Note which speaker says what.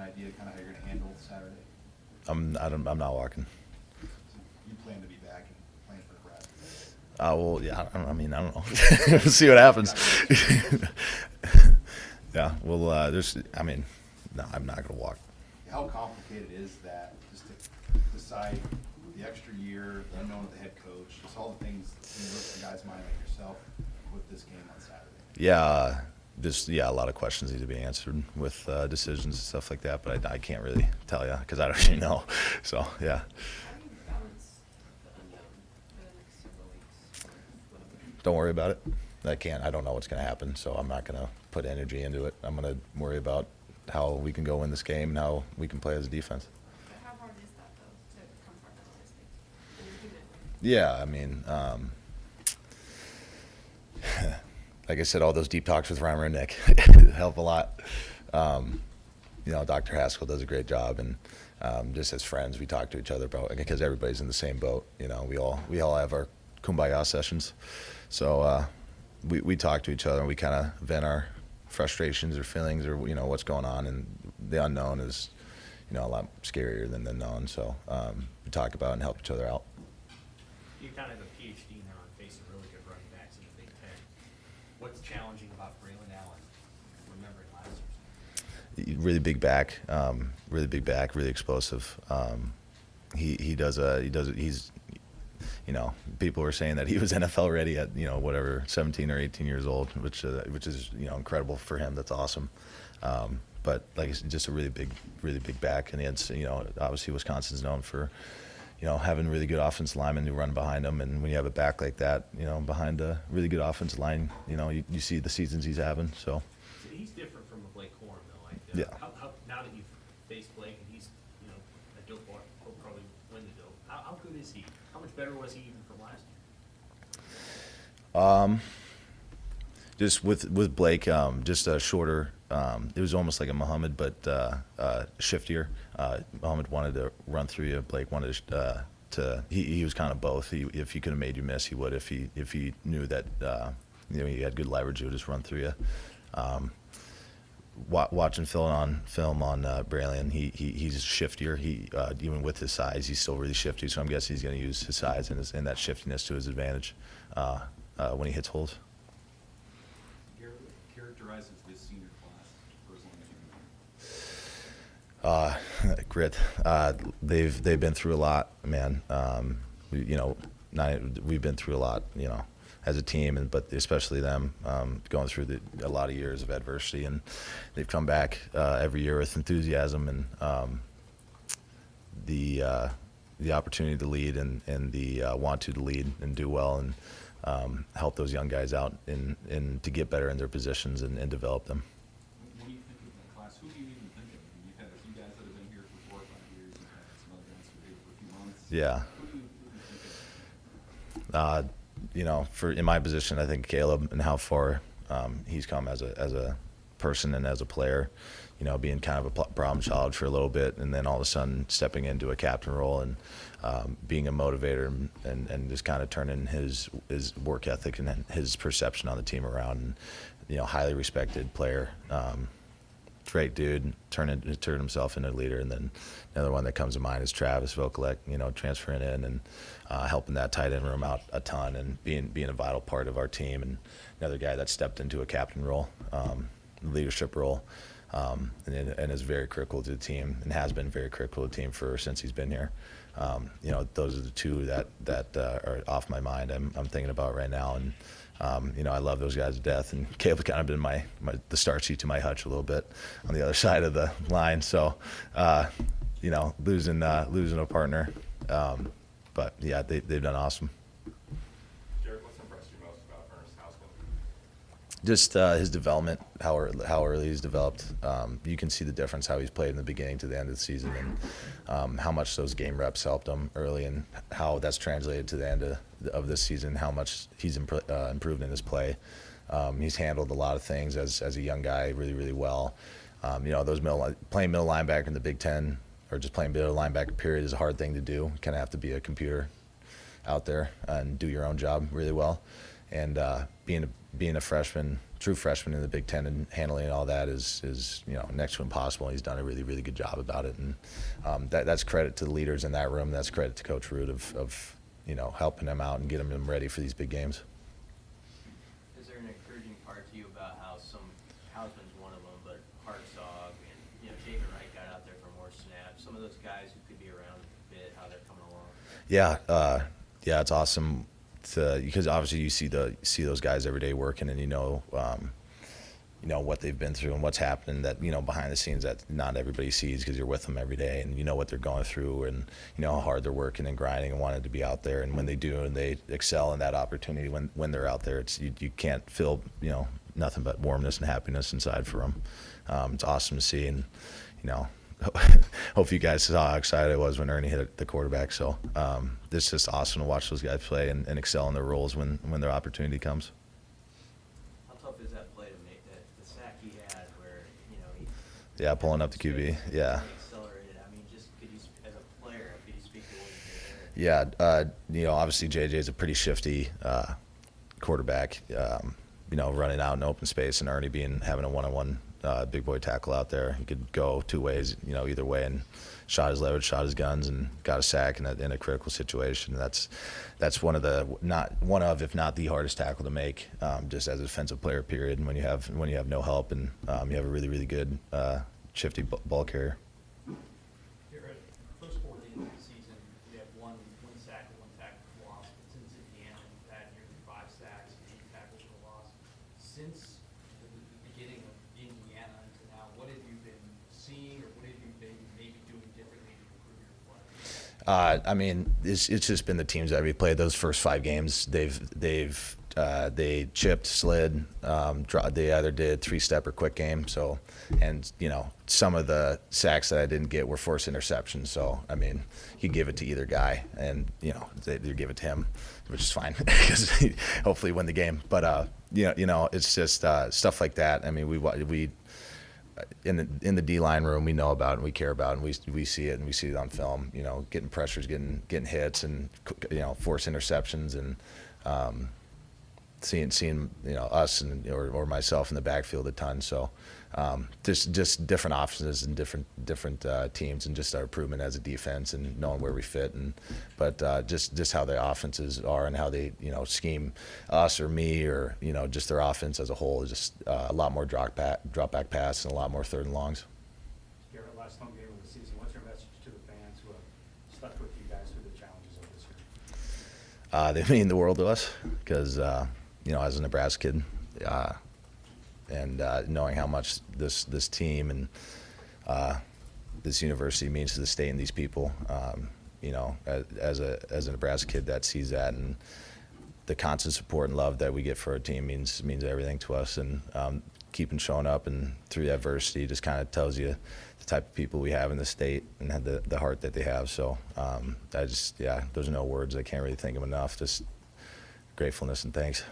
Speaker 1: an idea kind of how you're going to handle Saturday?
Speaker 2: I'm not walking.
Speaker 1: You plan to be back and playing for Nebraska?
Speaker 2: Well, yeah. I don't know. We'll see what happens. Yeah. Well, no, I'm not gonna walk.
Speaker 1: How complicated is that, just to decide the extra year, the unknown of the head coach, just all the things in the guys' mind like yourself with this game on Saturday?
Speaker 2: Yeah, a lot of questions need to be answered with decisions and stuff like that, but I can't really tell you because I don't really know. So yeah.
Speaker 3: How do you balance the unknown for the next several weeks?
Speaker 2: Don't worry about it. I don't know what's going to happen, so I'm not going to put energy into it. I'm going to worry about how we can go win this game and how we can play as a defense.
Speaker 3: But how hard is that, though, to compartmentalize things?
Speaker 2: Yeah, like I said, all those deep talks with Reimer and Nick help a lot. Dr. Haskell does a great job, and just as friends, we talk to each other about, because everybody's in the same boat. We all have our kumbaya sessions, so we talk to each other and we kind of vent our frustrations or feelings or what's going on, and the unknown is a lot scarier than the known. So we talk about it and help each other out.
Speaker 4: You kind of have a PhD now on facing really good running backs in the Big Ten. What's challenging about Braylon Allen, remembering last year?
Speaker 2: Really big back, really explosive. He's people were saying that he was NFL ready at 17 or 18 years old, which is incredible for him. That's awesome. But like it's just a really big back, and it's obviously Wisconsin's known for having really good offensive linemen who run behind them, and when you have a back like that, behind a really good offensive line, you see the seasons he's having. So
Speaker 4: He's different from a Blake Corum, though.
Speaker 2: Yeah.
Speaker 4: How now that you've faced Blake and he's a dope ball, he'll probably win the dope. How good is he? How much better was he even from last year?
Speaker 2: Just with Blake, just a shorter. It was almost like a Muhammad, but shiftier. Muhammad wanted to run through you. Blake wanted to. He was kind of both. If he could have made you miss, he would. If he knew that he had good leverage, he would just run through you. Watching film on Braylon, he's shiftier. He even with his size, he's still really shifty. So I'm guessing he's going to use his size and that shiftiness to his advantage when he hits holes.
Speaker 1: Characterizes this senior class personally.
Speaker 2: Grit. They've been through a lot, man. We've been through a lot, as a team, but especially them going through a lot of years of adversity, and they've come back every year with enthusiasm and the opportunity to lead and the want to lead and do well and help those young guys out and to get better in their positions and develop them.
Speaker 1: When you think of the class, who do you even think of? You've had a few guys that have been here for 4 or 5 years. You've had some other guys who have been here for a few months.
Speaker 2: Yeah.
Speaker 1: Who do you think of?
Speaker 2: In my position, I think Caleb and how far he's come as a person and as a player, being kind of a problem child for a little bit, and then all of a sudden stepping into a captain role and being a motivator and just kind of turning his work ethic and his perception on the team around. And, highly respected player, great dude, turned himself into a leader. And then another one that comes to mind is Travis Vokalek, transferring in and helping that tight end room out a ton and being a vital part of our team. And another guy that stepped into a captain role, leadership role, and is very critical to the team and has been very critical to the team since he's been here. Those are the two that are off my mind. I'm thinking about right now, and I love those guys to death. And Caleb kind of been the start sheet to my hutch a little bit on the other side of the line. So, losing a partner, but yeah, they've done awesome.
Speaker 5: Garrett, what's impressed you most about Ernest Haskell?
Speaker 2: Just his development, how early he's developed. You can see the difference how he's played in the beginning to the end of the season, and how much those game reps helped him early, and how that's translated to the end of this season. How much he's improved in his play. He's handled a lot of things as a young guy really, really well. Those playing middle linebacker in the Big Ten, or just playing middle linebacker period, is a hard thing to do. You kind of have to be a computer out there and do your own job really well. And being a freshman true freshman in the Big Ten, and handling all that is next to impossible. He's done a really, really good job about it, and that's credit to the leaders in that room. That's credit to Coach Root of helping him out and getting him ready for these big games.
Speaker 6: Is there an encouraging part to you about how Hausman's one of them, but Hartzog and Jamin Wright got out there for more snaps? Some of those guys who could be around a bit, how they're coming along.
Speaker 2: Yeah, it's awesome because obviously you see those guys every day working, and what they've been through and what's happening that behind the scenes that not everybody sees because you're with them every day, and you know what they're going through, and how hard they're working and grinding and wanting to be out there. And when they do and they excel in that opportunity, when they're out there, it's you can't feel nothing but warmness and happiness inside for them. It's awesome to see, and hope you guys saw how excited I was when Ernie hit the quarterback. So it's just awesome to watch those guys play and excel in their roles when their opportunity comes.
Speaker 6: How tough is that play to make the sack he had where he
Speaker 2: Yeah, pulling up the QB. Yeah.
Speaker 6: accelerated? I mean, just as a player, could you speak to what you did there?
Speaker 2: Yeah, obviously JJ's a pretty shifty quarterback. Running out in open space, and Ernie having a one-on-one big boy tackle out there. He could go two ways, either way, and shot his leverage, shot his guns, and got a sack in a critical situation. That's one of, if not the hardest tackle to make, just as a defensive player. Period. And when you have no help and you have a really, really good shifty ball carrier.
Speaker 4: Garrett, first 4 games of the season, we have one sack and 1 tackle for loss. But since Indiana, we've had nearly 5 sacks and 8 tackles for loss. Since the beginning of Indiana to now, what have you been seeing, or what have you been maybe doing differently to improve your play?
Speaker 2: It's just been the teams that we played. Those first 5 games, they chipped, slid, they either did 3-step or quick game. So, and some of the sacks that I didn't get were forced interceptions. So, you give it to either guy, and they give it to him, which is fine because hopefully win the game. But it's just stuff like that. We in the D-line room, we know about it and we care about it, and we see it on film. Getting pressures, getting hits, and forced interceptions, and seeing us or myself in the backfield a ton. So just different options and different teams, and just our improvement as a defense and knowing where we fit, but just how their offenses are and how they scheme us or me or just their offense as a whole is just a lot more drop back pass and a lot more 3rd and longs.
Speaker 7: Garrett, last home game of the season, what's your message to the fans who have stuck with you guys through the challenges of this year?
Speaker 2: They mean the world to us because as a Nebraska kid, and knowing how much this team and this university means to the state and these people, as a Nebraska kid that sees that, and the constant support and love that we get for our team means everything to us. And keeping showing up and through the adversity just kind of tells you the type of people we have in the state and the heart that they have. So there's no words. I can't really think of enough. Just gratefulness and thanks.